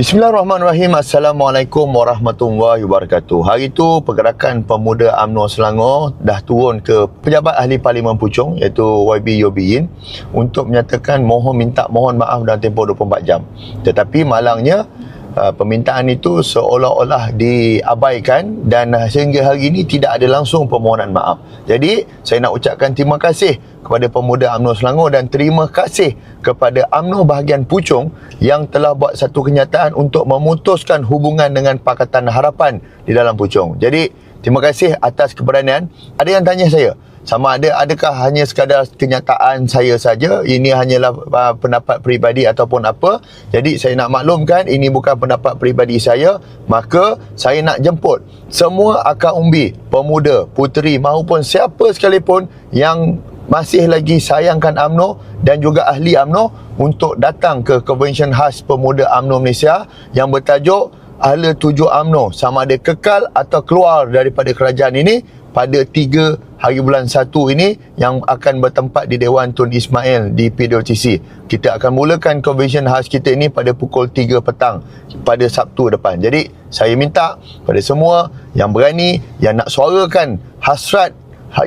Bismillahirrahmanirrahim. Assalamualaikum warahmatullahi wabarakatuh. Hari itu Pergerakan Pemuda UMNO Selangor dah turun ke Pejabat Ahli Parlimen Puchong iaitu YB Yobiin untuk menyatakan mohon maaf dalam tempoh 24 jam. Tetapi malangnya permintaan itu seolah-olah diabaikan dan sehingga hari ini tidak ada langsung permohonan maaf. Jadi saya nak ucapkan terima kasih kepada pemuda UMNO Selangor dan terima kasih kepada UMNO bahagian Puchong yang telah buat satu kenyataan untuk memutuskan hubungan dengan Pakatan Harapan di dalam Puchong. Jadi terima kasih atas keberanian. Ada yang tanya saya, sama adakah hanya sekadar kenyataan saya saja, ini hanyalah pendapat peribadi ataupun apa. Jadi saya nak maklumkan ini bukan pendapat peribadi saya, maka saya nak jemput semua akar umbi, pemuda, puteri maupun siapa sekalipun yang masih lagi sayangkan UMNO dan juga ahli UMNO untuk datang ke Konvensyen Khas Pemuda UMNO Malaysia yang bertajuk Hala Tuju UMNO, sama ada kekal atau keluar daripada kerajaan ini pada 3 hari bulan 1 ini yang akan bertempat di Dewan Tun Ismail di PWTC. Kita akan mulakan konvensyen khas kita ini pada pukul 3 petang pada Sabtu depan. Jadi saya minta pada semua yang berani, yang nak suarakan hasrat,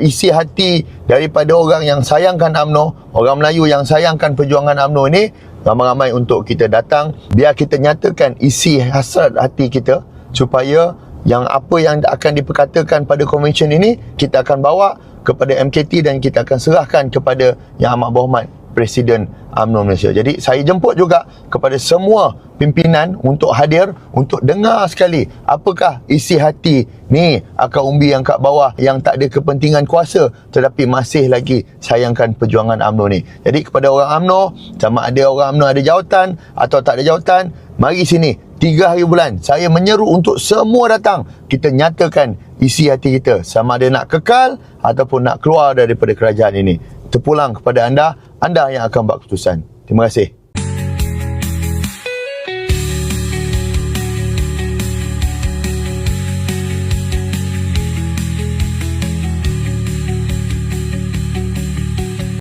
isi hati daripada orang yang sayangkan UMNO, orang Melayu yang sayangkan perjuangan UMNO ini, ramai-ramai untuk kita datang, biar kita nyatakan isi hasrat hati kita supaya yang apa yang akan diperkatakan pada konvensyen ini kita akan bawa kepada MKT dan kita akan serahkan kepada Yang Amat Berhormat Presiden UMNO Malaysia. Jadi saya jemput juga kepada semua pimpinan untuk hadir, untuk dengar sekali apakah isi hati ni akar umbi yang kat bawah yang tak ada kepentingan kuasa tetapi masih lagi sayangkan perjuangan UMNO ni. Jadi kepada orang UMNO, sama ada orang UMNO ada jawatan atau tak ada jawatan, mari sini 3 hari bulan saya menyeru untuk semua datang, kita nyatakan isi hati kita sama ada nak kekal ataupun nak keluar daripada kerajaan ini. Terpulang kepada anda yang akan buat keputusan. Terima kasih.